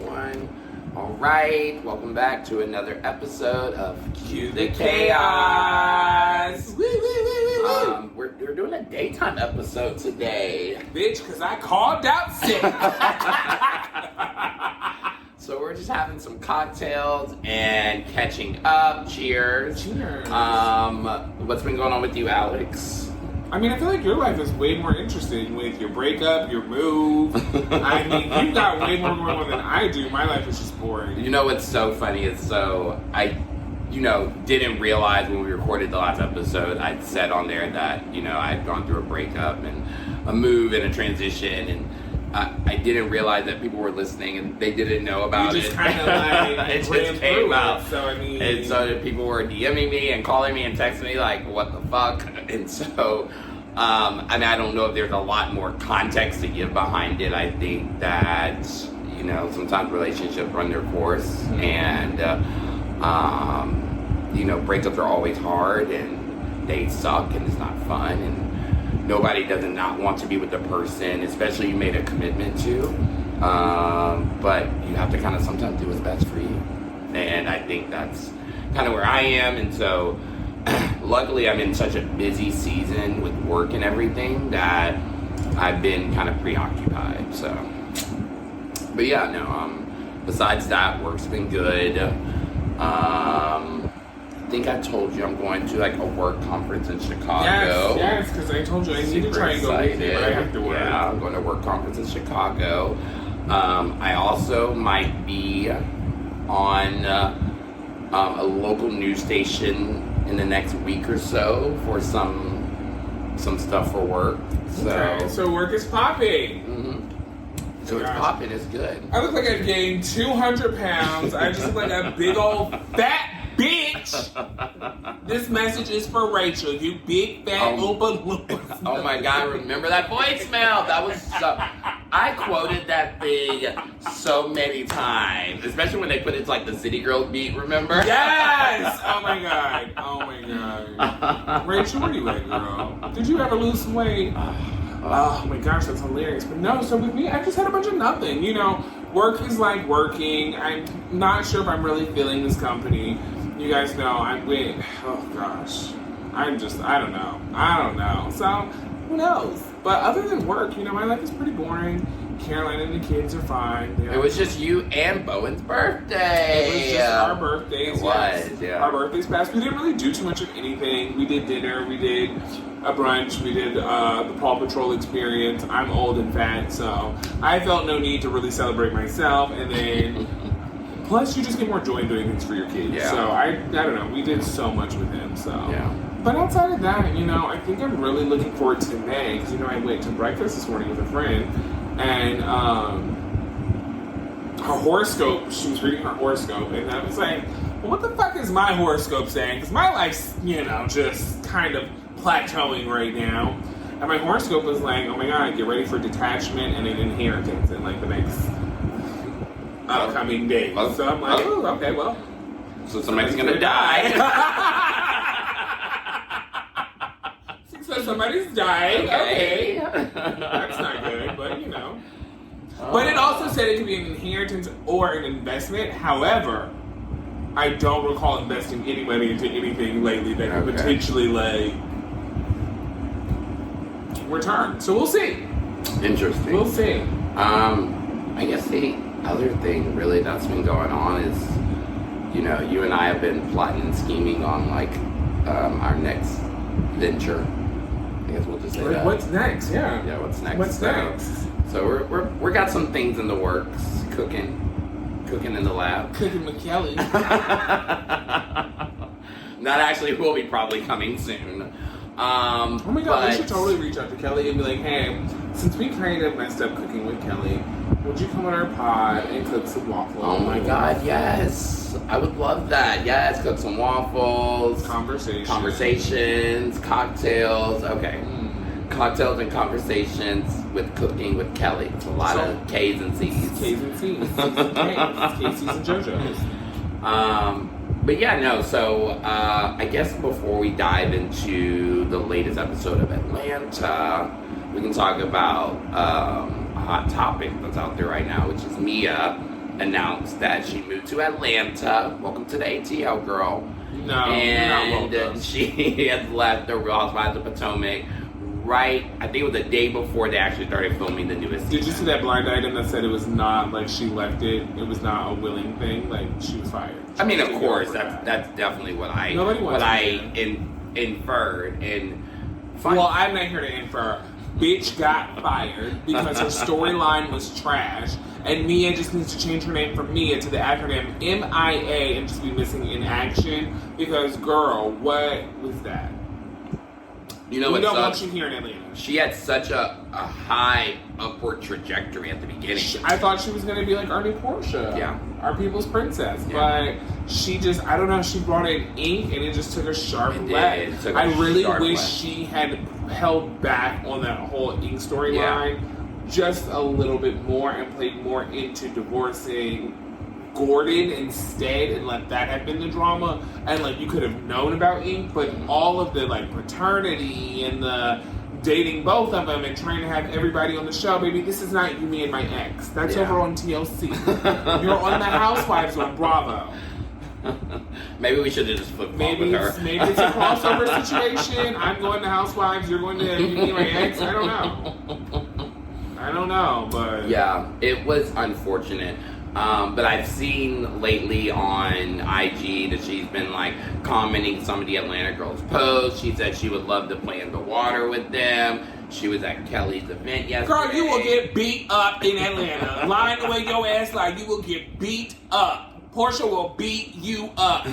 everyone. All right, welcome back to another episode of Cue the Chaos. Woo, woo, woo, woo, woo. We're doing a daytime episode today. Bitch, because I called out sick. So we're just having some cocktails and catching up. Cheers. Cheers. What's been going on with you, Alex? I mean, I feel like your life is way more interesting with your breakup, your move. I mean, you got way more going on than I do. My life is just boring. You know what's so funny is I didn't realize when we recorded the last episode, I'd said on there that, I'd gone through a breakup and a move and a transition, and I didn't realize that people were listening and they didn't know about it. You just kind of like it just came out. So, I mean... And so people were DMing me and calling me and texting me like, what the fuck? And so, I don't know if there's a lot more context to give behind it. I think that, sometimes relationships run their course and, breakups are always hard and they suck and it's not fun and nobody does not want to be with the person, especially you made a commitment to. But you have to kind of sometimes do what's best for you. And I think that's kind of where I am. And so, luckily, I'm in such a busy season with work and everything that I've been kind of preoccupied. So, but yeah, no. Besides that, work's been good. I think I told you I'm going to a work conference in Chicago. Yes, because I told you I need to try and go with you, but I have to work. Yeah, I'm going to a work conference in Chicago. I also might be on a local news station in the next week or so for some stuff for work. So work is popping. Mm-hmm. So it's popping. It's good. I look like I gained 200 pounds. I just look like a big old fat bitch. This message is for Rachel, you big fat Oompa Loompa. Oh my God, remember that voicemail? That was so... I quoted that thing so many times, especially when they put it to the City Girls beat, remember? Yes! Oh my God. Oh my God. Rachel, where you at, girl? Did you ever lose some weight? Oh my gosh, that's hilarious. But no, so with me, I just had a bunch of nothing. Work is like working. I'm not sure if I'm really feeling this company. You guys know oh gosh. I don't know. So, who knows? But other than work, my life is pretty boring. Caroline and the kids are fine. It was just you and Bowen's birthday. It was just our birthdays. It was, yeah. Our birthdays passed. We didn't really do too much of anything. We did dinner. We did a brunch. We did the Paw Patrol experience. I'm old and fat, so I felt no need to really celebrate myself. And then, plus, you just get more joy in doing things for your kids. Yeah. So I don't know. We did so much with him. So. Yeah. But outside of that, I think I'm really looking forward to May because I went to breakfast this morning with a friend, and her horoscope. She was reading her horoscope, and I was like, "Well, what the fuck is my horoscope saying?" Because my life's, just kind of plateauing right now, and my horoscope was like, "Oh my God, get ready for detachment and an inheritance in the next upcoming days." So I'm like, "Oh, okay, well." So somebody's gonna die. So somebody's died. Okay. That's not good, but But it also said it could be an inheritance or an investment. However, I don't recall investing any money into anything lately that could potentially return. So we'll see. Interesting. We'll see. I guess the other thing really that's been going on is, you and I have been plotting and scheming on our next venture. I guess we'll just say that. What's next? Yeah. Yeah, what's next? What's next? So we got some things in the works, cooking in the lab. Cooking with Kelli. That actually will be probably coming soon. Oh my God, we should totally reach out to Kelli and be like, hey, since we kind of messed up cooking with Kelli, would you come on our pod and cook some waffles? Oh my God, yes. I would love that. Yes, cook some waffles. Conversations, cocktails. Okay. Cocktails and conversations with cooking with Kelli. It's a lot of K's and C's. K's and C's. K's, C's, and JoJo's. But yeah, no, so I guess before we dive into the latest episode of Atlanta, we can talk about a hot topic that's out there right now, which is Mia announced that she moved to Atlanta. Welcome to the ATL, girl. No, and you're not welcome. She has left the Real Housewives of Potomac right, I think it was the day before they actually started filming the newest season. Did you see that blind item that said it was not like she left it? It was not a willing thing. Like she was fired. I mean, of course, that's definitely what I inferred. And well, I'm not here to infer. Bitch got fired because her storyline was trash, and Mia just needs to change her name from Mia to the acronym MIA and just be missing in action. Because, girl, what was that? You know, we don't want you here in Atlanta. She had such a high upward trajectory at the beginning. I thought she was going to be like Ernie Porsha. Yeah. Our people's princess. Yeah. But she just, I don't know, she brought in ink and it just took a sharp left. I really wish she had held back on that whole ink storyline just a little bit more and played more into divorcing Gordon instead and let that have been the drama. And like you could have known about ink, but all of the like paternity and the dating both of them and trying to have everybody on the show, baby, this is not you, me, and my ex. That's over on TLC. You're on the Housewives on Bravo. Maybe we should have just flipped with her. Maybe it's a crossover situation. I'm going to Housewives, you're going to you, me, and my ex. I don't know, but yeah, it was unfortunate. But I've seen lately on IG that she's been like commenting some of the Atlanta girls' posts. She said she would love to play in the water with them. She was at Kelly's event yesterday. Girl, you will get beat up in Atlanta. Lying the way your ass like, you will get beat up. Porsha will beat you up.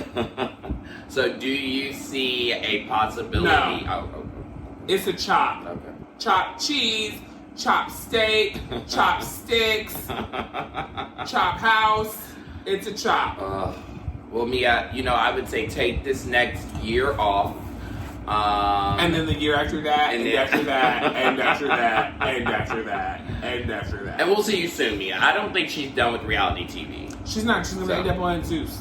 So do you see a possibility? No. Oh. It's a chop. Okay. Chop cheese. Chop steak, chop sticks, chop house. It's a chop. Well, Mia, I would say take this next year off. And then the year after that, and after that, and after that, and after that, and after that. And we'll see you soon, Mia. I don't think she's done with reality TV. She's not. She's going to end up on Zeus.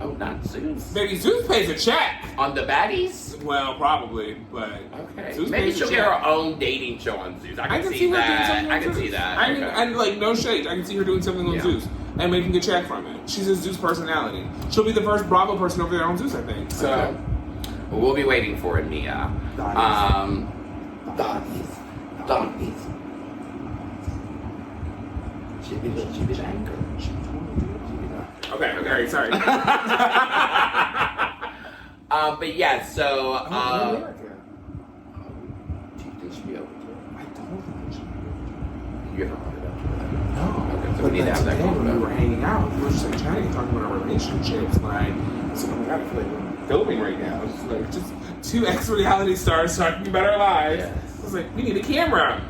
Oh, not Zeus. Baby, Zeus pays a check. On the baddies? Well, probably, but okay. Zeus Maybe she'll get her own dating show on Zeus. I can see that. I can see that. I mean, like, no shade. I can see her doing something on Zeus and making a check from it. She's a Zeus personality. She'll be the first Bravo person over there on Zeus, I think. So, well, we'll be waiting for it, Mia. Donnie's. She be the anchor. Okay, sorry. But yeah, so America. Do you think she'd be able to? I don't think she'd be able to. You ever brought it up to her? No. Okay, so we need to have that when we conversation. were hanging out, we were just like chatting, talking about our relationships. Like, so oh my god, I feel like we're filming right now. It's like just two ex-reality stars talking about our lives. Yes. I was like, we need a camera.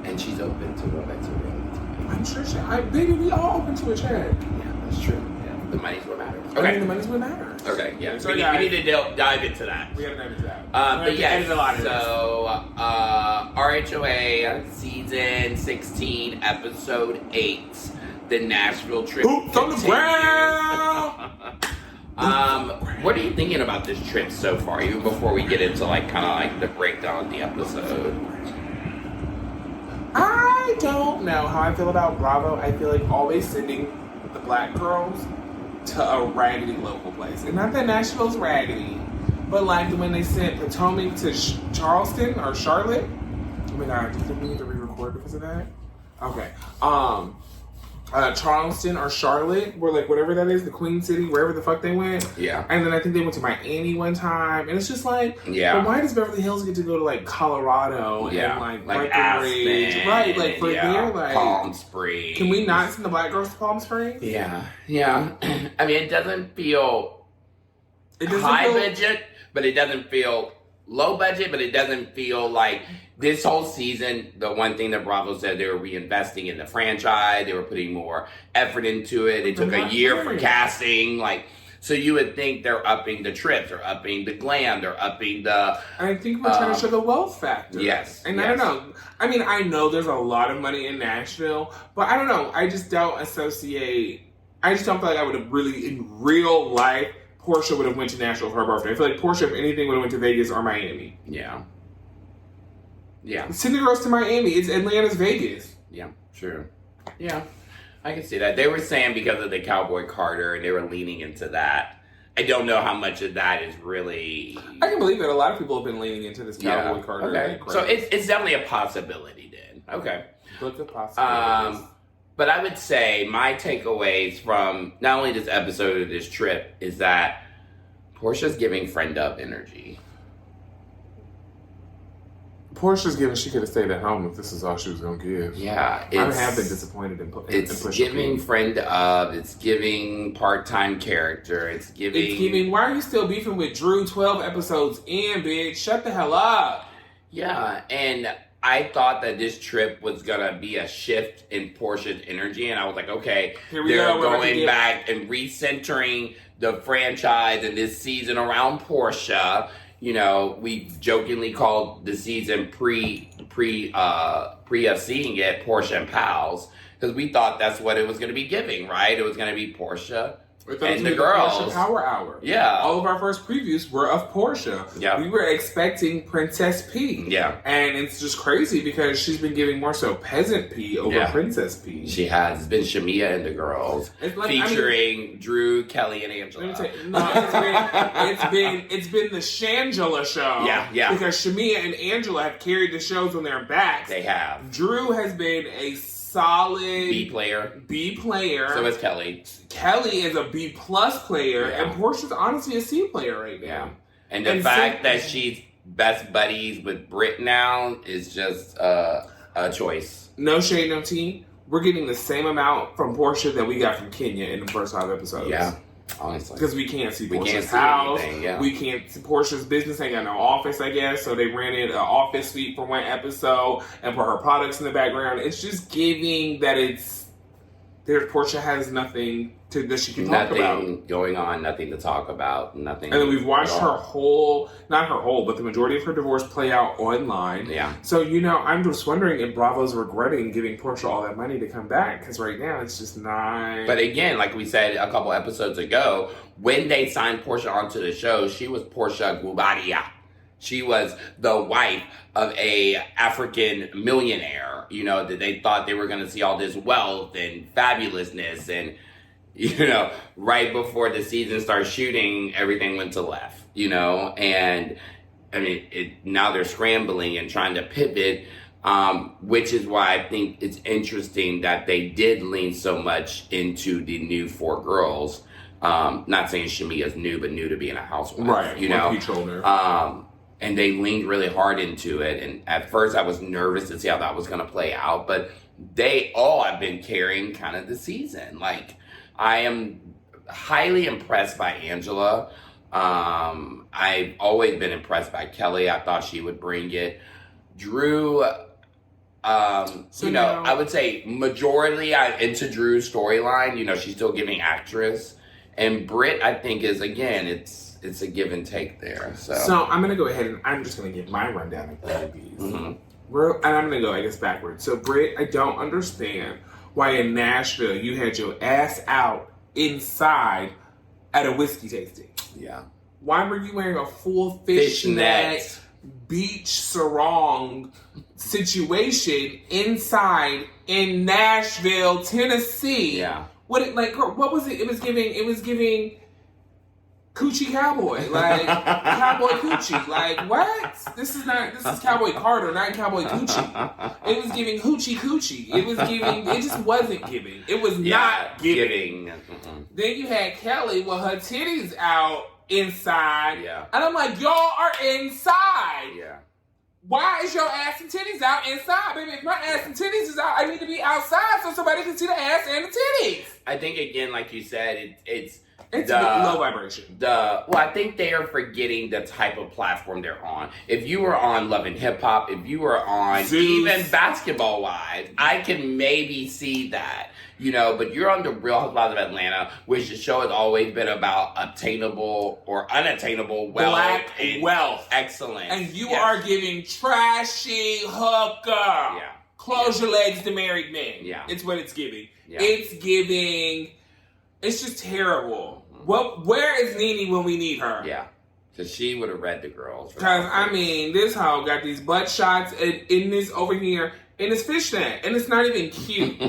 And she's open to going back to reality. I'm sure baby, we all open to a check. Yeah, that's true. Yeah, the money's what matters. Okay. I mean, the money's what matters. Okay, yeah. Sorry, we need to dive into that. We gotta dive into that. But yeah, a lot of so RHOA season 16, episode 8, the Nashville trip. Boots on the ground. What are you thinking about this trip so far? Even before we get into like kind of like the breakdown of the episode. I don't know how I feel about Bravo. I feel like always sending the black girls to a raggedy local place. And not that Nashville's raggedy, but like when they sent Potomac to Charleston or Charlotte. Oh my god, do you think we need to re-record because of that? Okay. Charleston or Charlotte, where like whatever that is, the Queen City, wherever the fuck they went. Yeah. And then I think they went to Miami one time, and it's just like, but why does Beverly Hills get to go to like Colorado and like Aspen, right? Like for there, like Palm Springs. Can we not send the black girls to Palm Springs? Yeah. I mean, it doesn't feel budget, but it doesn't feel low budget, but it doesn't feel like this whole season. The one thing that Bravo said, they were reinvesting in the franchise. They were putting more effort into it. It took a year for casting. Like, so you would think they're upping the trips, they're upping the glam, they're upping the. I think we're trying to show the wealth factor. Yes. And I don't know. I mean, I know there's a lot of money in Nashville, but I don't know. I just don't associate. I just don't feel like I would have really, in real life, Porsha would have went to Nashville for her birthday. I feel like Porsha, if anything, would have went to Vegas or Miami. Yeah. Send the girls to Miami. It's Atlanta's Vegas. Yeah, true. Yeah. I can see that. They were saying because of the Cowboy Carter, and they were leaning into that. I don't know how much of that is really... I can believe that a lot of people have been leaning into this Cowboy Carter. Okay. So it's definitely a possibility then. Okay. Book of possibilities. But I would say my takeaways from not only this episode of this trip is that Porsha's giving friend up energy. Porsha's giving she could have stayed at home if this is all she was going to give. Yeah. I have been disappointed in It's giving friend up. It's giving part-time character. It's giving... Why are you still beefing with Drew 12 episodes in, bitch? Shut the hell up. Yeah, and I thought that this trip was going to be a shift in Porsha's energy, and I was like, okay, they're going back and recentering the franchise and this season around Porsha. You know, we jokingly called the season pre us seeing it Porsha and Pals, because we thought that's what it was going to be giving, right? It was going to be Porsha and the girls. Porsha Power Hour. Yeah. All of our first previews were of Porsha. Yeah. We were expecting Princess P. Yeah. And it's just crazy because she's been giving more so Peasant P over Princess P. She has. It's been Shamea and the girls. It's like, featuring Drew, Kelli, and Angela. Let me tell you, no, it's been the Shangela show. Yeah. Because Shamea and Angela have carried the shows on their backs. They have. Drew has been a solid B player. So is Kelli. Kelli is a B+ player, Yeah. and Porsha's honestly a C player right now. Yeah. And the fact that she's best buddies with Brit now is just a choice. No shade, no tea. We're getting the same amount from Porsha that we got from Kenya in the first 5 episodes. Yeah. Honestly. Because we can't see Porsha's house. Anything, yeah. We can't see Porsha's business. Ain't got no office, I guess. So they rented an office suite for 1 episode and put her products in the background. It's just giving that Porsha has nothing that she can talk about. Nothing going on, nothing to talk about, nothing. And then we've watched but the majority of her divorce play out online. Yeah. So, I'm just wondering if Bravo's regretting giving Porsha all that money to come back, because right now it's just not... But again, like we said a couple episodes ago, when they signed Porsha onto the show, she was Porsha Gubadia. She was the wife of a African millionaire, that they thought they were going to see all this wealth and fabulousness. And, right before the season started shooting, everything went to left, and I mean, now they're scrambling and trying to pivot, which is why I think it's interesting that they did lean so much into the new 4 girls. Not saying Shamea's new, but new to being a housewife, right? And they leaned really hard into it. And at first I was nervous to see how that was going to play out. But they all have been carrying kind of the season. Like, I am highly impressed by Angela. I've always been impressed by Kelli. I thought she would bring it. Drew, I would say majority into Drew's storyline. She's still giving actress. And Brit, I think, is, again, it's a give and take there. So I'm going to go ahead and I'm just going to give my rundown of all of these. Mm-hmm. And I'm going to go, I guess, backwards. So, Brit, I don't understand why in Nashville you had your ass out inside at a whiskey tasting. Yeah. Why were you wearing a full fishnet beach sarong situation inside in Nashville, Tennessee? Yeah. What was it? It was giving Coochie Cowboy, like Cowboy Coochie, like what? This is Cowboy Carter, not Cowboy Coochie. It was giving Hoochie Coochie. It just wasn't giving. It was not giving. Mm-mm. Then you had Kelli with her titties out inside, yeah, and I'm like, y'all are inside. Yeah. Why is your ass and titties out inside, baby? If my ass and titties is out, I need to be outside so somebody can see the ass and the titties. I think, again, like you said, it's low vibration. I think they are forgetting the type of platform they're on. If you were on Love and Hip Hop, if you were on Zeus, even Basketball Wives, I can maybe see that. But you're on the Real Housewives of Atlanta, which the show has always been about obtainable or unattainable wealth. Black wealth. Excellence. And you are giving trashy hooker. Yeah. Close your legs to married men. Yeah. It's what it's giving. Yeah. It's just terrible. Well, where is Nene when we need her? Yeah. Because she would have read the girls. Because, this hoe got these butt shots in this over here. And it's fishnet. And it's not even cute.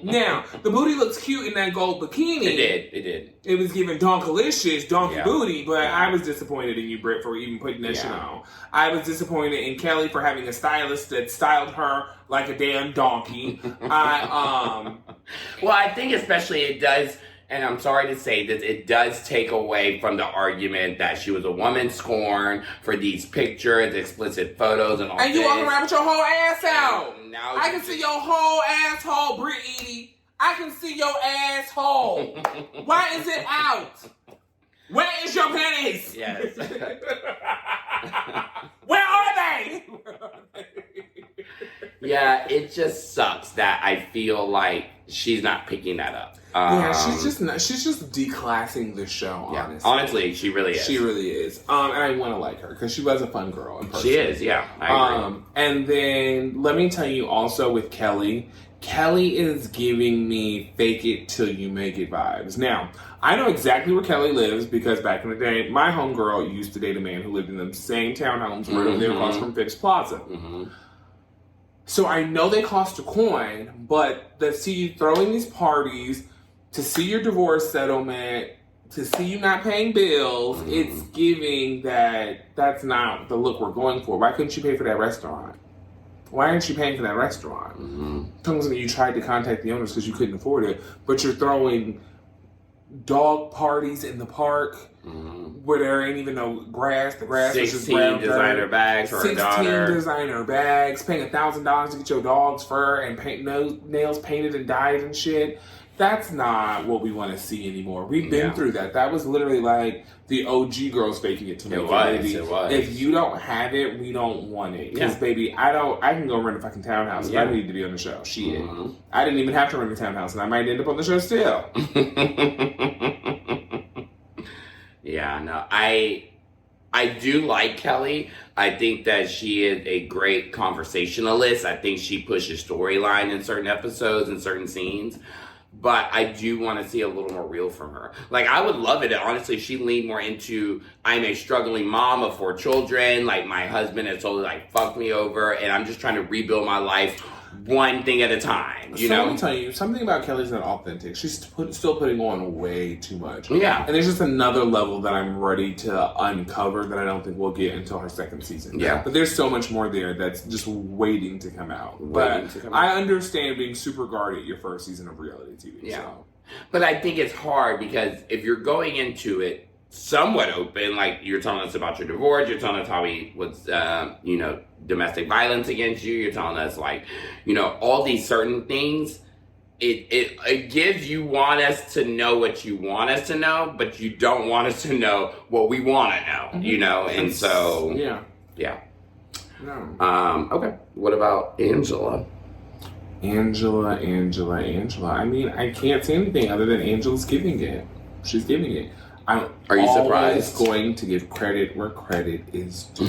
Now, the booty looks cute in that gold bikini. It did. It was giving donkalicious, donkey Yeah. booty, but Yeah. I was disappointed in you, Brit, for even putting that shit on. I was disappointed in Kelli for having a stylist that styled her like a damn donkey. Well, I think especially it does, and I'm sorry to say this, it does take away from the argument that she was a woman scorned for these pictures, explicit photos, and all And you walking around with your whole ass out. Now I can see your whole asshole, Brit Edie. I can see your asshole. Why is it out? Where is your panties? Yes. Where are they? Yeah, it just sucks that I feel like she's not picking that up. Yeah, she's just declassing the show, honestly. Honestly, she really is. She really is. And I want to like her because she was a fun girl in person. She is, yeah. I agree. And then let me tell you also with Kelli is giving me fake it till you make it vibes. Now, I know exactly where Kelli lives because back in the day, my homegirl used to date a man who lived in the same townhomes right over there across from Fix Plaza. Mm-hmm. So I know they cost a coin, but to see you throwing these parties, to see your divorce settlement, to see you not paying bills, it's giving that's not the look we're going for. Why couldn't you pay for that restaurant? Why aren't you paying for that restaurant? Telling me you tried to contact the owners because you couldn't afford it, but you're throwing dog parties in the park where there ain't even no grass. The grass is just 16 designer bags for her daughter. 16 designer bags, paying $1,000 to get your dog's fur and paint nails painted and dyed and shit. That's not what we want to see anymore. We've been through that. That was literally like the OG girls faking it to make it. It was. If you don't have it, we don't want it. Because baby, I can go rent a fucking townhouse if I need to be on the show. Shit. I didn't even have to rent a townhouse and I might end up on the show still. Yeah, no, I do like Kelli. I think that she is a great conversationalist. I think she pushes storyline in certain episodes and certain scenes. But I do want to see a little more real from her. Like, I would love it, honestly, if she leaned more into, I'm a struggling mom of 4 children. Like, my husband has totally, like, fucked me over. And I'm just trying to rebuild my life one thing at a time, you know? Let me tell you, something about Kelli's not authentic. She's still putting on way too much. Yeah. And there's just another level that I'm ready to uncover that I don't think we'll get until her second season. Yeah. But there's so much more there that's just waiting to come out. I understand being super guarded your first season of reality TV. Yeah. So. But I think it's hard because if you're going into it somewhat open, like you're telling us about your divorce, you're telling us how he was, domestic violence against you, you're telling us like, all these certain things, it gives you want us to know what you want us to know, but you don't want us to know what we want to know, and so, yeah. No. Okay. What about Angela? Angela. I mean, I can't say anything other than Angela's giving it. She's giving it. Are you surprised? Going to give credit where credit is due.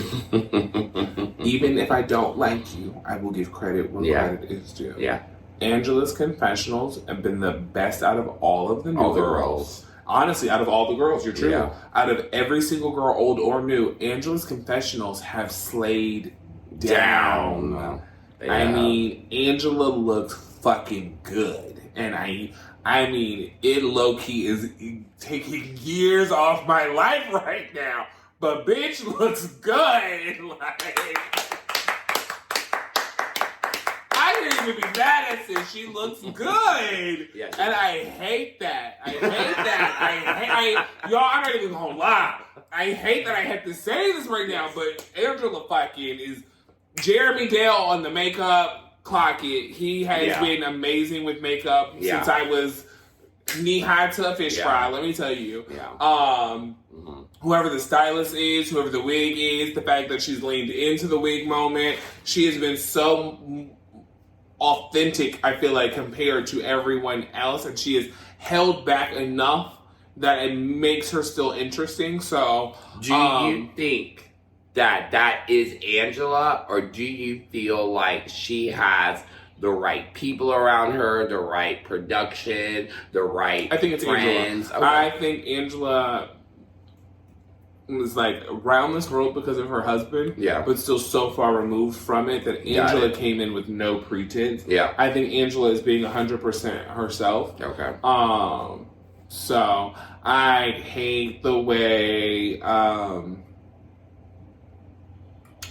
Even if I don't like you, I will give credit where credit is due. Yeah. Angela's confessionals have been the best out of all of the new girls. Honestly, out of all the girls, you're true. Yeah. Out of every single girl, old or new, Angela's confessionals have slayed down. I mean, Angela looks fucking good. And I mean, it low-key is taking years off my life right now. But bitch looks good. Like, I can't even be mad at this. She looks good. Yeah. And I hate that. Y'all, I'm not even gonna lie. I hate that I have to say this right now, but Angela fucking is Jeremy Dale on the makeup. Clock it. He has been amazing with makeup since I was knee-high to a fish fry, let me tell you. Whoever the stylist is, whoever the wig is, the fact that she's leaned into the wig moment, she has been so authentic, I feel like, compared to everyone else, and she has held back enough that it makes her still interesting. So, do you think that is Angela, or do you feel like she has the right people around her, the right production, the right I think it's friends? Angela. Okay. I think Angela was like around this world because of her husband, but still so far removed from it that Angela came in with no pretense. Yeah, I think Angela is being 100% herself. Okay. So I hate the way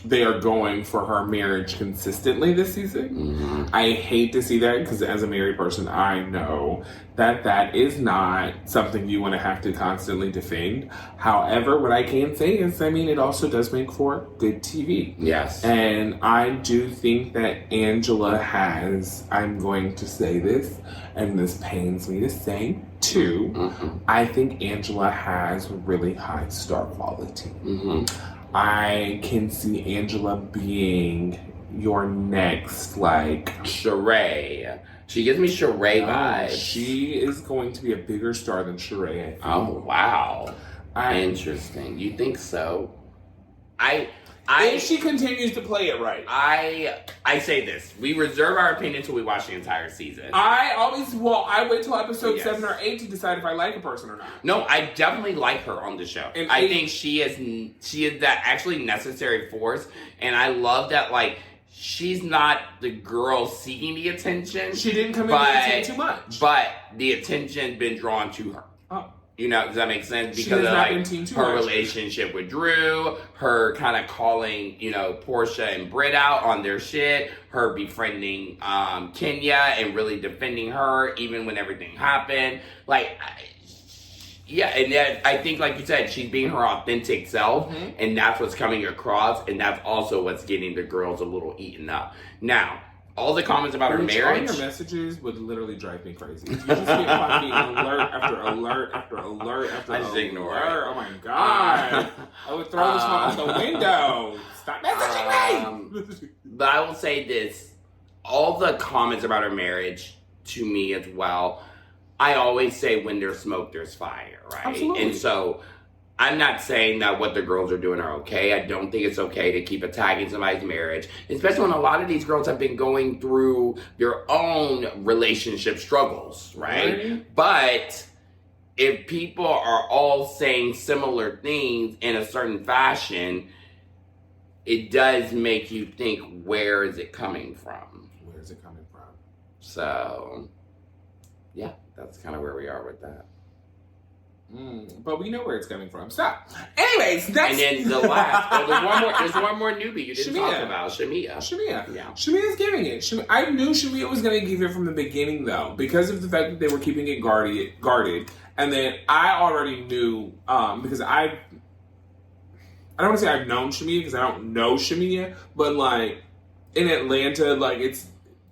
they are going for her marriage consistently this season. Mm-hmm. I hate to see that because as a married person, I know that is not something you want to have to constantly defend. However, what I can say is, I mean, it also does make for good TV. Yes. And I do think that Angela has, I'm going to say this, and this pains me to say too, I think Angela has really high star quality. Mm-hmm. I can see Angela being your next, like... Sheree. She gives me Sheree vibes. She is going to be a bigger star than Sheree, I think. Oh, wow. Interesting. You think so? If she continues to play it right. I say this. We reserve our opinion until we watch the entire season. I wait till episode 7 or 8 to decide if I like a person or not. No, I definitely like her on the show. And I think she is that actually necessary force. And I love that, like, she's not the girl seeking the attention. She didn't come in with too much. But the attention been drawn to her. Oh. You know, does that make sense? Because of like her relationship with Drew, her kind of calling, you know, Porsha and Brit out on their shit, her befriending Kenya and really defending her even when everything happened. Like, and I think, like you said, she's being her authentic self, and that's what's coming across, and that's also what's getting the girls a little eaten up. Now, all the comments about her marriage. All your messages would literally drive me crazy. You just get fucking alert after alert after alert after alert. I just ignore it. Oh my god. I would throw this one out the window. Stop messaging me! But I will say this. All the comments about her marriage, to me as well, I always say when there's smoke, there's fire, right? Absolutely. And so I'm not saying that what the girls are doing are okay. I don't think it's okay to keep attacking somebody's marriage, especially when a lot of these girls have been going through their own relationship struggles, right? Mm-hmm. But if people are all saying similar things in a certain fashion, it does make you think, where is it coming from? Where is it coming from? So, yeah, that's kind of where we are with that. But we know where it's coming from. Stop. Anyways, next. And then the last. There's one more newbie you didn't talk about. Shamea. Yeah. Shamea's giving it. I knew Shamea was going to give it from the beginning, though, because of the fact that they were keeping it guarded. And then I already knew, because I don't want to say I've known Shamea because I don't know Shamea, but like in Atlanta, like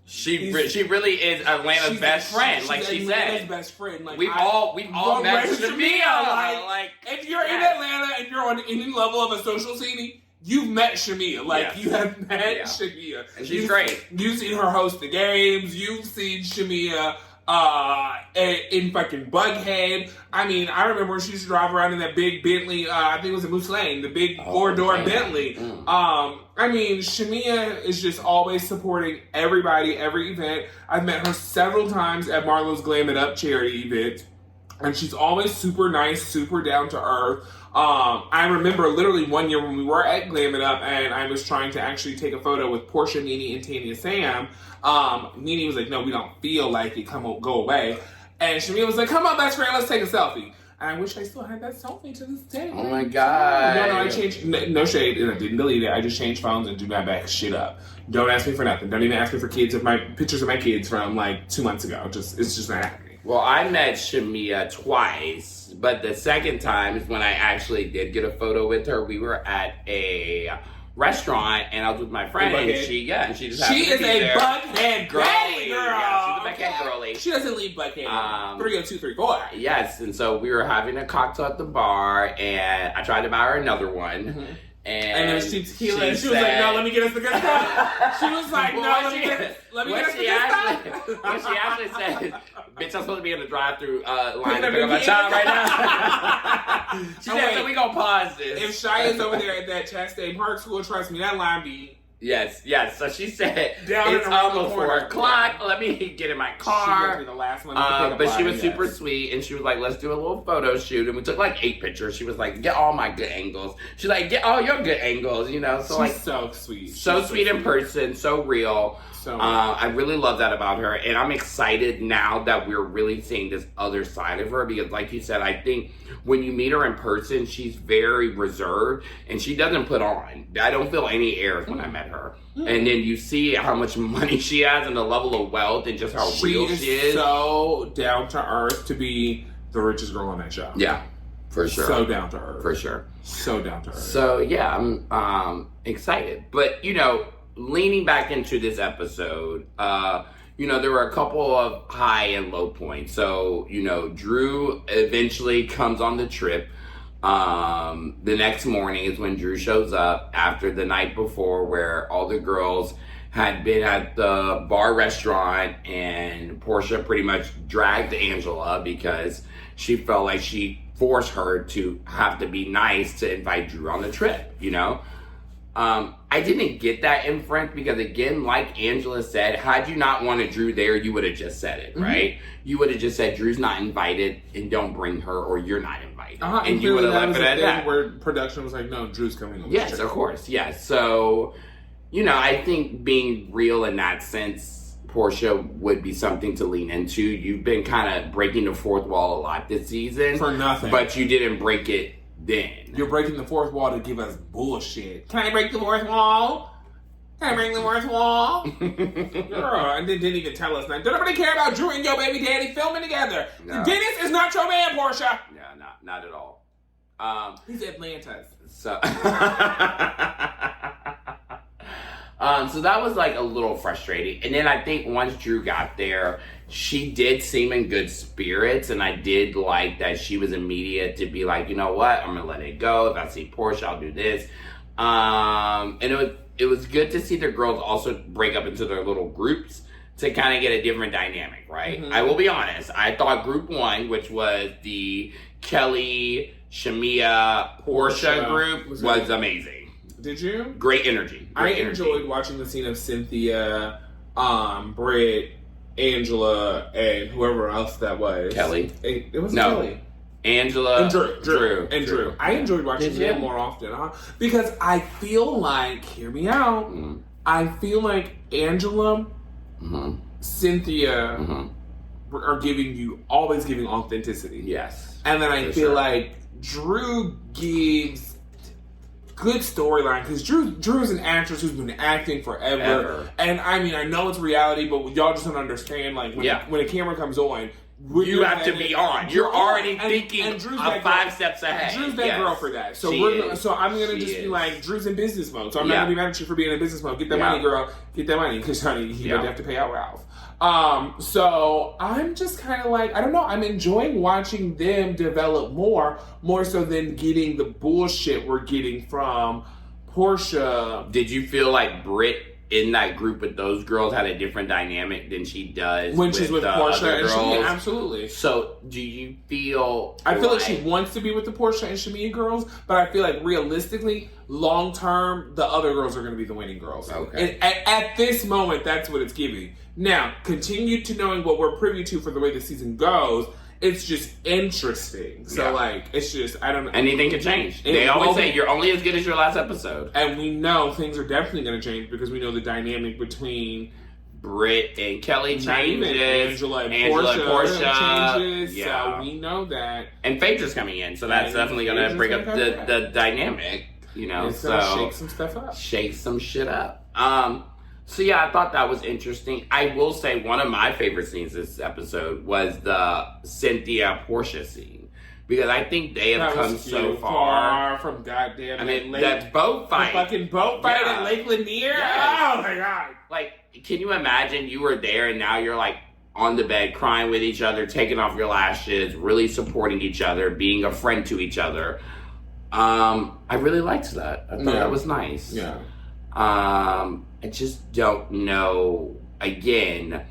she really is Atlanta's best friend, like she said. Atlanta's best friend. Like we've all met Shamea. Like if you're in Atlanta and you're on any level of a social scene, you've met Shamea. Like you have met Shamea, and she's great. You've seen her host the games. You've seen Shamea in fucking Bughead. I mean, I remember when she used to drive around in that big Bentley, I think it was a Moose Lane, the big 4-door Bentley. I mean, Shamea is just always supporting everybody, every event. I've met her several times at Marlo's Glam It Up charity event, and she's always super nice, super down to earth. I remember literally one year when we were at Glam It Up and I was trying to actually take a photo with Porsha, Nene, and Tanya Sam. Nene was like, no, we don't feel like it, go away. And Shamea was like, come on, best friend, let's take a selfie. And I wish I still had that selfie to this day. Oh my god. No, I changed, no shade, and I didn't delete it. I just changed phones and do not back shit up. Don't ask me for nothing. Don't even ask me for pictures of my kids from like 2 months ago. It's just not happening. Well, I met Shamea twice, but the second time is when I actually did get a photo with her. We were at a restaurant, and I was with my friend, and she just happened to be there. Buckhead girly girl. Yeah, she's a Buckhead girly. She doesn't leave Buckhead. 30234. Yes, and so we were having a cocktail at the bar, and I tried to buy her another one. Mm-hmm. And it was cheap tequila. And she was like, no, let me get us the good stuff. She was like, no, let me get us the good stuff. When she actually said, bitch, I'm supposed to be in the drive-thru line to pick up my child right now. She said, so we gonna pause this. If Shy is over there at that Chastain Park School, trust me, that line be Yes. So she said, Down it's and around the almost corner. 4 o'clock. Let me get in my She was car. the last one to pick up But she was line, super yes. sweet, and she was like, let's do a little photo shoot. And we took like 8 pictures. She was like, get all my good angles. She's like, get all your good angles, you know? So She's like, so sweet. so sweet in person, so real. So I really love that about her, and I'm excited now that we're really seeing this other side of her, because like you said, I think when you meet her in person, she's very reserved, and she doesn't put on. I don't feel any airs when I met her. And then you see how much money she has and the level of wealth and just how real she is. So down to earth to be the richest girl on that show. Yeah, for sure. So down to earth. For sure. So down to earth. So yeah, I'm excited. But you know, leaning back into this episode, you know, there were a couple of high and low points. So, you know, Drew eventually comes on the trip. The next morning is when Drew shows up after the night before, where all the girls had been at the bar restaurant, and Porsha pretty much dragged Angela because she felt like she forced her to have to be nice to invite Drew on the trip, you know? I didn't get that inference because, again, like Angela said, had you not wanted Drew there, you would have just said it, right? You would have just said, Drew's not invited and don't bring her, or you're not invited. And you would have left it at that. Where production was like, no, Drew's coming over. Yes, of course. Yes. So, you know, I think being real in that sense, Porsha, would be something to lean into. You've been kind of breaking the fourth wall a lot this season. For nothing. But you didn't break it then. You're breaking the fourth wall to give us bullshit. Can I break the fourth wall? Can I break the fourth wall? Girl, and then didn't even tell us. Now, don't nobody care about Drew and your baby daddy filming together. No. Dennis is not your man, Porsha. Yeah, not at all. He's Atlanta's. So, so that was like a little frustrating. And then I think once Drew got there, she did seem in good spirits, and I did like that she was immediate to be like, you know what, I'm gonna let it go. If I see Porsha, I'll do this. And it was good to see the girls also break up into their little groups to kind of get a different dynamic, right? I will be honest. I thought group 1, which was the Kelli, Shamea, Porsha group, was amazing. Did you? Great energy. I enjoyed watching the scene of Cynthia, Brit, Angela, and whoever else that was. Kelli. It wasn't Kelli. Angela. And Drew. I enjoyed watching them more often, because I feel like, hear me out, I feel like Angela, Cynthia are always giving authenticity. Yes. And then I feel like Drew gives good storyline, because Drew's an actress who's been acting forever. And I mean, I know it's reality, but y'all just don't understand, like, when a camera comes on, you have to be on. You're already thinking Drew's 5 steps ahead. Drew's that girl for that. So I'm gonna just be like, Drew's in business mode. So I'm not gonna be mad at you for being in business mode. Get that money, girl. Get that money, because honey, you have to pay out Ralph. So I'm just kind of like, I don't know. I'm enjoying watching them develop more so than getting the bullshit we're getting from Porsha. Did you feel like Brit in that group with those girls had a different dynamic than she does when she's with Porsha and Shamea? Absolutely. So do you feel I feel like she wants to be with the Porsha and Shamea girls, but I feel like realistically, long term, the other girls are going to be the winning girls. Okay. And at this moment, that's what it's giving. Now, continue to knowing what we're privy to for the way the season goes. It's just interesting. So, like, it's just, I don't know. Anything can change. They always say you're only as good as your last episode. And we know things are definitely going to change because we know the dynamic between Brit and Kelli changes. Angela and Porsha changes. Yeah. So we know that. And Phaedra's coming in. So that's definitely going to bring up the dynamic. You know, it's so shake some stuff up. Shake some shit up. So yeah, I thought that was interesting. I will say one of my favorite scenes this episode was the Cynthia Porsha scene, because I think they have come so far from goddamn. I mean, that boat fight, the fucking boat fight at Lake Lanier. Yes. Oh my god! Like, can you imagine you were there and now you're like on the bed crying with each other, taking off your lashes, really supporting each other, being a friend to each other. I really liked that. I thought that was nice. Yeah. I just don't know, again,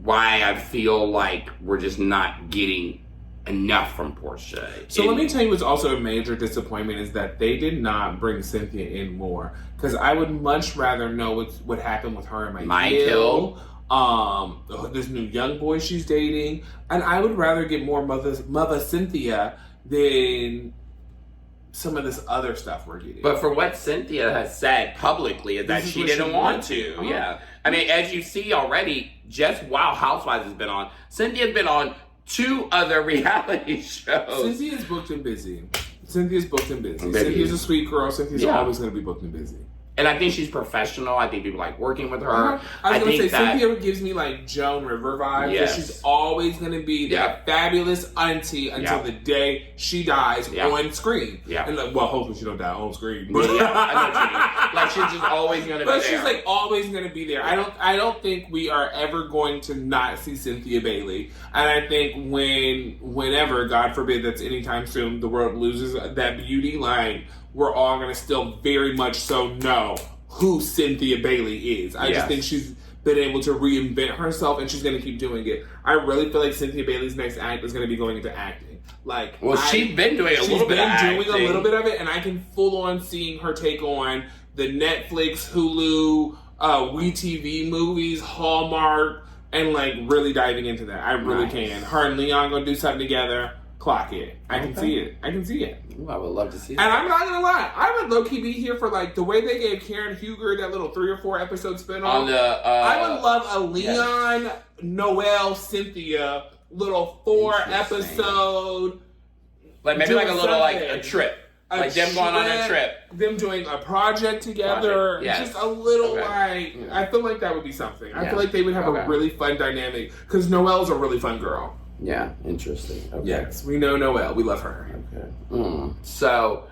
why I feel like we're just not getting enough from Porsha. So let me tell you what's also a major disappointment is that they did not bring Cynthia in more. Because I would much rather know what happened with her and Michael. This new young boy she's dating. And I would rather get more Mother Cynthia than some of this other stuff we're getting. But for what Cynthia has said publicly is that she didn't want to. Oh. Yeah. I mean, as you see already, just while Housewives has been on, Cynthia's been on 2 other reality shows. Cynthia's booked and busy. Cynthia's a sweet girl. Cynthia's always going to be booked and busy. And I think she's professional. I think people like working with her. I was going to say, Cynthia gives me like Joan River vibes. Yes. She's always going to be that fabulous auntie until the day she dies on screen. Yeah. And like, well, hopefully she don't die on screen. But I know what you mean. Like, she's just always going to be there. But she's like always going to be there. I don't think we are ever going to not see Cynthia Bailey. And I think whenever, God forbid that's anytime soon, the world loses that beauty, like, we're all going to still very much so know who Cynthia Bailey is. I just think she's been able to reinvent herself, and she's going to keep doing it. I really feel like Cynthia Bailey's next act is going to be going into acting. Like, she's been doing a little bit of acting. She's been doing a little bit of it, and I can full on seeing her take on the Netflix, Hulu, WeTV movies, Hallmark, and like really diving into that. I really can. Her and Leon going to do something together. Clock it. I can see it. Ooh, I would love to see that. And I'm not gonna lie, I would low-key be here for like the way they gave Karen Huger that little 3 or 4 episode spin-off. I would love a Leon, Noelle, Cynthia little 4 episode. Like maybe like a little like a trip. Like them going on a trip. Them doing a project together. Yes. Just a little like, I feel like that would be something. I feel like they would have a really fun dynamic. Because Noelle's a really fun girl. Yeah, interesting. Okay. Yes, we know Noelle. We love her. Okay. So,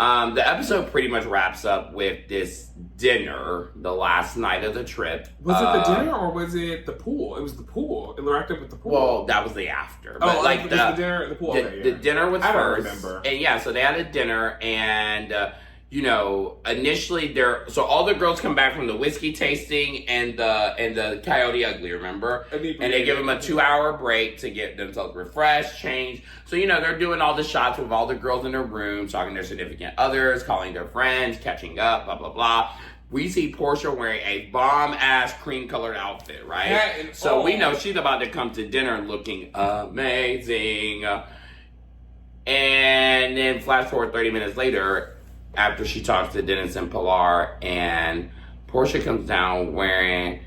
the episode pretty much wraps up with this dinner, the last night of the trip. Was it the dinner or was it the pool? It was the pool. It wrapped up with the pool. Well, that was the after. But like the dinner, the pool. The dinner was first. I don't remember. And so they had a dinner and... initially so all the girls come back from the whiskey tasting and the Coyote Ugly, remember? And they give them a 2-hour break to get themselves refreshed, changed. So, they're doing all the shots with all the girls in their rooms, talking to their significant others, calling their friends, catching up, blah, blah, blah. We see Porsha wearing a bomb-ass cream-colored outfit, right? Yeah, so we know she's about to come to dinner looking amazing. And then flash forward 30 minutes later, after she talks to Dennis and Pilar, and Porsha comes down wearing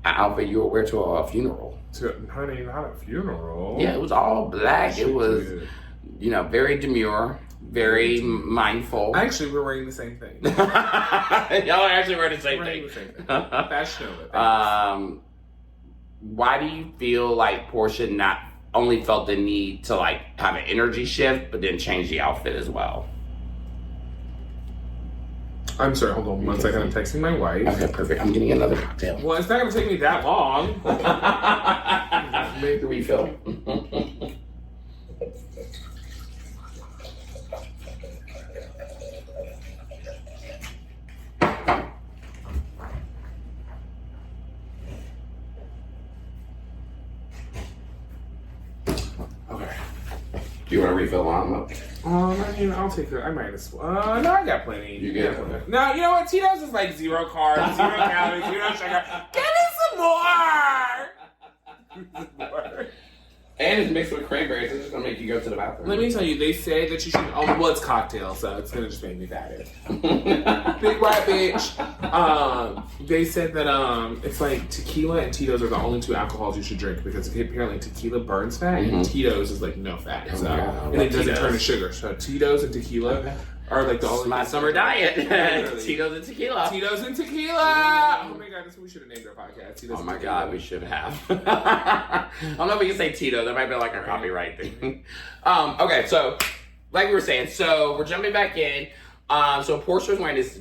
an outfit you would wear to a funeral. Honey, not a funeral. Yeah, it was all black. It was, very demure, very mindful. Actually, we're wearing the same thing. Y'all are actually wearing the same thing. Fashionable. Why do you feel like Porsha not only felt the need to like have an energy shift, but then change the outfit as well? I'm sorry, hold on one second. I'm texting my wife. Okay, perfect. I'm getting another cocktail. Well, it's not going to take me that long. Make the refill. Okay. Do you want to refill on? I'll take it. I might as well. No, I got plenty. You good? Okay. No, you know what? Tito's is like 0 carbs, 0 calories, 0 sugar. Give me some more! And it's mixed with cranberries. It's just going to make you go to the bathroom. Let me tell you, they say that you should... well, it's cocktail, so it's going to just make me fatter. Big white bitch. They said that it's like tequila and Tito's are the only 2 alcohols you should drink because apparently tequila burns fat and Tito's is like no fat. And it doesn't turn to sugar. So Tito's and tequila are like the only... My summer diet. Tito's and tequila. Tito's and tequila. Oh my God, we should have named our podcast. Tito's oh my God, we should have. I don't know if we can say Tito. That might be like a copyright thing. Okay, so like we were saying, so we're jumping back in. So Porscha's wearing this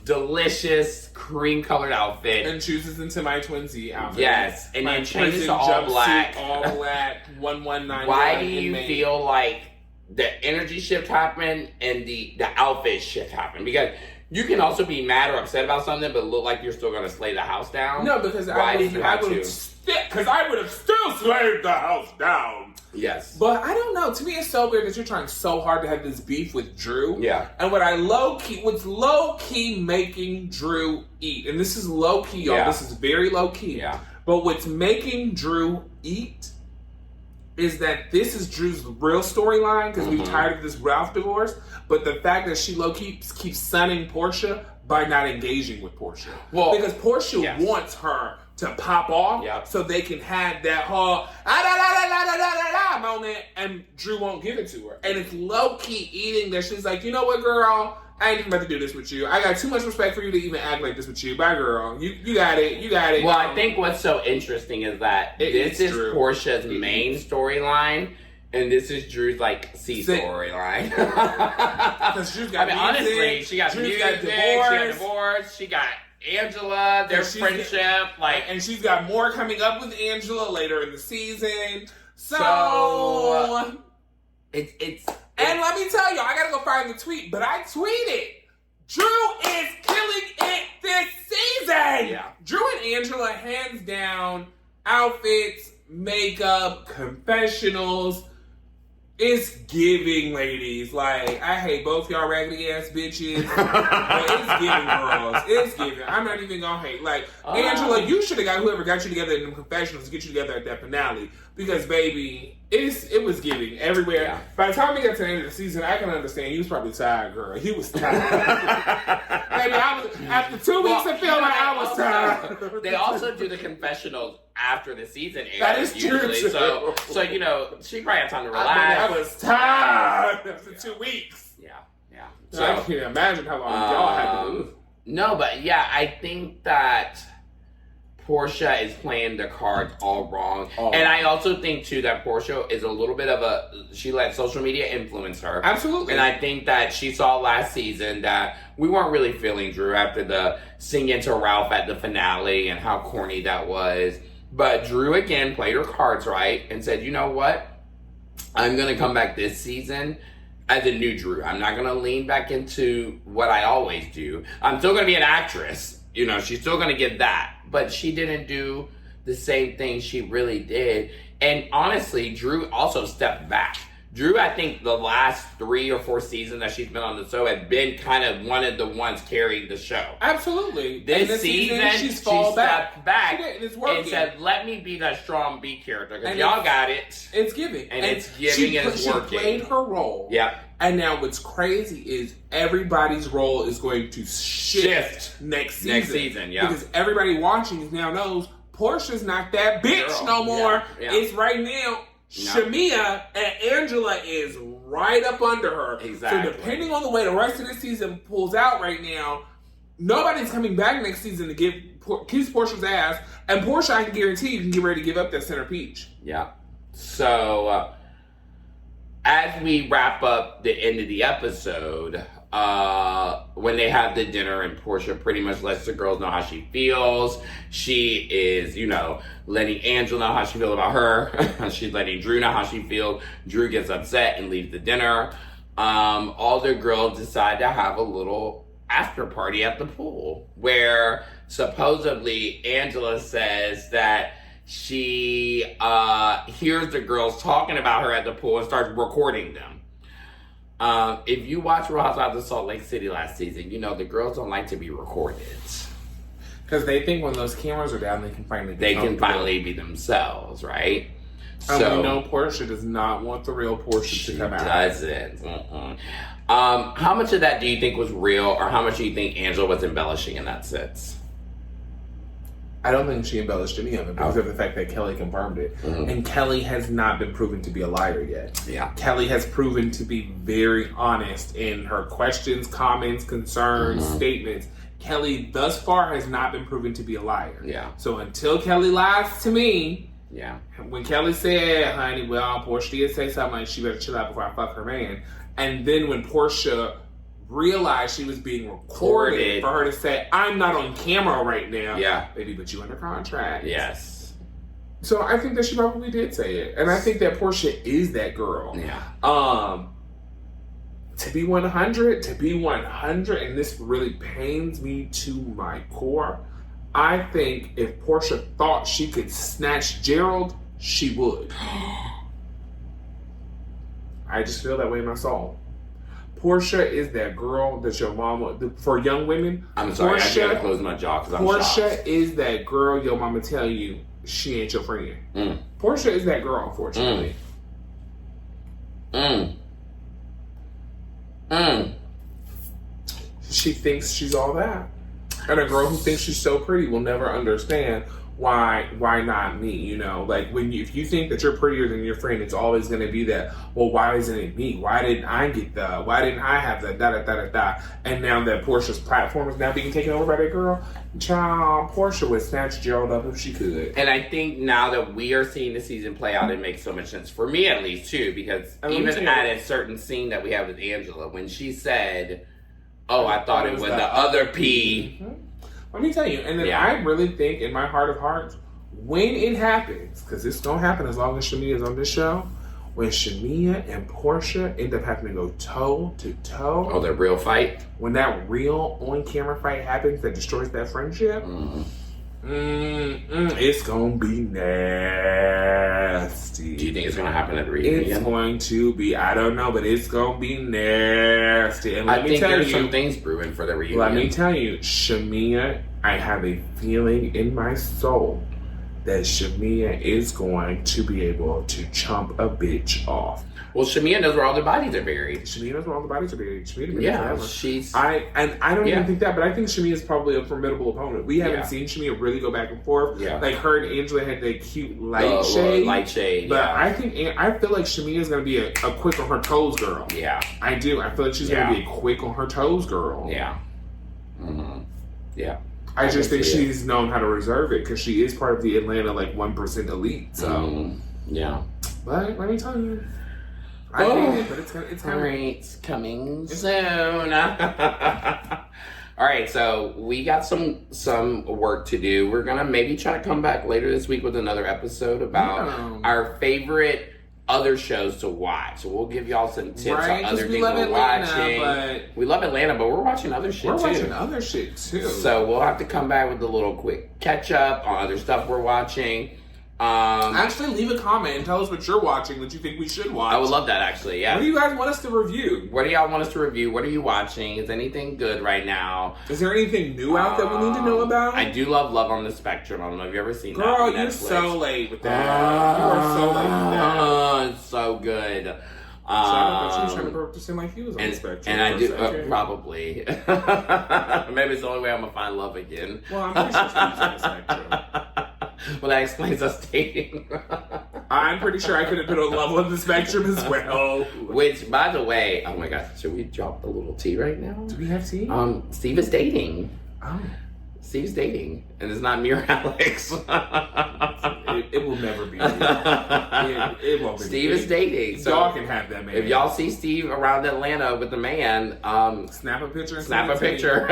delicious cream-colored outfit. And chooses into my Twin Z outfit. Yes, and then changes to all black. All black, 119. Why do you feel like the energy shift happened and the outfit shift happened? Because you can also be mad or upset about something, but look like you're still going to slay the house down. No, because I would stick because I would have still slaved the house down. Yes. But I don't know. To me, it's so weird that you're trying so hard to have this beef with Drew. Yeah. And what's low key making Drew eat, and this is low key, y'all. Yeah. This is very low key. Yeah. But what's making Drew eat is that this is Drew's real storyline because we're tired of this Ralph divorce. But the fact that she low key keeps sunning Porsha by not engaging with Porsha. Well, because Porsha wants her to pop off so they can have that whole moment, and Drew won't give it to her. And it's low-key eating that she's like, you know what, girl? I ain't even about to do this with you. I got too much respect for you to even act like this with you. Bye, girl. You got it. You got it. Well, I think what's so interesting is that this is Drew. Porsha's main storyline, and this is Drew's, like, C storyline. Because Drew's got music. Honestly, she got Drew's music, got divorce. she got divorce, she got Angela, their friendship, and she's got more coming up with Angela later in the season. So it's and let me tell you, I gotta go find the tweet, but I tweeted, Drew is killing it this season. Yeah. Drew and Angela, hands down, outfits, makeup, confessionals. It's giving, ladies. Like, I hate both y'all raggedy ass bitches. But it's giving, girls. It's giving. I'm not even gonna hate. Like, Angela, you should have got whoever got you together in the confessionals to get you together at that finale. Because, baby, it was giving everywhere. Yeah. By the time we got to the end of the season, I can understand. He was probably tired, girl. He was tired. Baby, after 2 weeks of filming, I was tired. They also do the confessionals after the season airs. That is true. So you know, she probably had time to relax. I was tired after 2 weeks. Yeah. So I can't imagine how long y'all had to do. No, but yeah, I think that Porsha is playing the cards all wrong. And I also think, too, that Porsha is a little bit of she let social media influence her. Absolutely. And I think that she saw last season that we weren't really feeling Drew after the singing to Ralph at the finale and how corny that was. But Drew, again, played her cards right and said, you know what? I'm going to come back this season as a new Drew. I'm not going to lean back into what I always do. I'm still going to be an actress. You know, she's still going to get that. But she didn't do the same thing she really did. And honestly, Drew also stepped back. Drew, I think the last 3 or 4 seasons that she's been on the show has been kind of one of the ones carrying the show. Absolutely. This season, she stepped back and said, let me be that strong B character. Because y'all got it. It's giving. And it's giving and it's working. She played her role. Yep. And now what's crazy is everybody's role is going to shift next season. Yeah. Because everybody watching now knows Porsha's not that bitch no more. Yeah. It's right now. Shamea and Angela is right up under her. Exactly. So depending on the way the rest of the season pulls out right now, nobody's coming back next season to kiss Porsha's ass. And Porsha, I can guarantee you can get ready to give up that center peach. Yeah. So, as we wrap up the end of the episode, when they have the dinner and Porsha pretty much lets the girls know how she feels. She is, letting Angela know how she feels about her. She's letting Drew know how she feels. Drew gets upset and leaves the dinner. All the girls decide to have a little after party at the pool where supposedly Angela says that she hears the girls talking about her at the pool and starts recording them. If you watch Real Housewives of Salt Lake City last season, the girls don't like to be recorded. Because they think when those cameras are down, they can finally be themselves, right? And we know Porsha does not want the real Porsha to come out. She doesn't. How much of that do you think was real, or how much do you think Angela was embellishing in that sense? I don't think she embellished any of it because of the fact that Kelli confirmed it. Mm-hmm. And Kelli has not been proven to be a liar yet. Yeah. Kelli has proven to be very honest in her questions, comments, concerns, statements. Kelli, thus far, has not been proven to be a liar. Yeah. So until Kelli lies to me, yeah. When Kelli said, honey, well, Porsha did say something like she better chill out before I fuck her man. And then when Porsha realized she was being recorded for her to say, I'm not on camera right now. Yeah. Baby, but you under contract. Yes. So I think that she probably did say it. And I think that Porsha is that girl. Yeah. To be 100, and this really pains me to my core, I think if Porsha thought she could snatch Gerald, she would. I just feel that way in my soul. Porsha is that girl that your mama, for young women. I'm sorry, Porsha, I gotta close my jaw because I'm Porsha shocked. is that girl your mama tell you she ain't your friend. Porsha is that girl, unfortunately. She thinks she's all that. And a girl who thinks she's so pretty will never understand why not me, you know? Like, if you think that you're prettier than your friend, it's always going to be that, well, why isn't it me? Why didn't I have that, da-da-da-da-da? And now that Portia's platform is now being taken over by that girl, child, Porsha would snatch Gerald up if she could. And I think now that we are seeing the season play out, it makes so much sense. For me, at least, too, because even at a certain scene that we have with Angela, when she said, oh, I thought it was the other P. Let me tell you, and then I really think in my heart of hearts, when it happens, because it's going to happen as long as Shamea is on this show, when Shamea and Porsha end up having to go toe to toe. Oh, the real fight? When that real on-camera fight happens that destroys that friendship, it's going to be nasty. Do you think it's going to happen at reunion? It's going to be, I don't know, but it's going to be nasty. And I think there's some things brewing for the reunion. Let me tell you, Shamea, I have a feeling in my soul that Shamea is going to be able to chomp a bitch off. Well, Shamea knows where all the bodies are buried. Shamea knows where all the bodies are buried. Shamea she's... I don't even think that, but I think Shamea is probably a formidable opponent. We haven't seen Shamea really go back and forth. Yeah. Like, her and Angela had that cute light shade. But I feel like Shamea is going to be a quick on her toes girl. Yeah. I do. I feel like she's going to be a quick on her toes girl. Yeah. Yeah. I just think she's known how to reserve it because she is part of the Atlanta 1% elite. So yeah. But let me tell you, I hate it, but it's coming. All right, it's coming soon. All right, so we got some work to do. We're gonna maybe try to come back later this week with another episode about our favorite other shows to watch. So we'll give y'all some tips on other things we're watching. We love Atlanta, but we're watching other shit too. We're watching other shit too. So we'll have to come back with a little quick catch up on other stuff we're watching. Actually, leave a comment and tell us what you're watching that you think we should watch. I would love that, actually. Yeah. What do you guys want us to review? What do y'all want us to review? What are you watching? Is anything good right now? Is there anything new out that we need to know about? I do love Love on the Spectrum. I don't know if you've ever seen that. Girl, you're so late with that. You are so late with that. It's so good. So I thought you were trying to pretend like he was on the spectrum. And I do, probably. Maybe it's the only way I'm going to find love again. Well, I'm pretty sure Steve's on the spectrum. Well, that explains us dating. I'm pretty sure I could have been on Love on the Spectrum as well. Which, by the way, oh my gosh, should we drop the little tea right now? Do we have tea? Steve is dating. Oh. Steve's dating. And it's not me or Alex. It will never be. It won't be. Steve is dating. So y'all can have that man. If y'all see Steve around Atlanta with the man, snap a picture. Snap a picture.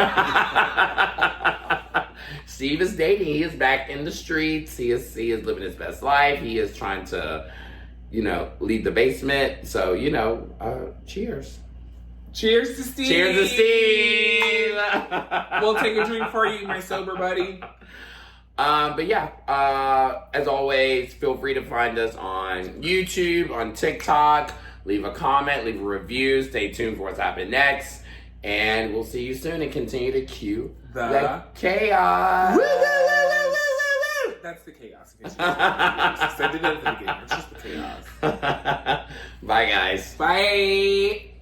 Steve is dating. He is back in the streets. He is living his best life. He is trying to, leave the basement. So, cheers. Cheers to Steve. Cheers to Steve. We'll take a drink for you, my sober buddy. But yeah, as always, feel free to find us on YouTube, on TikTok. Leave a comment, leave a review. Stay tuned for what's happening next. And we'll see you soon and continue to cue the chaos. Woo, woo, woo, woo, woo, woo. That's the chaos. I did that at the beginning. It's just the chaos. Bye, guys. Bye.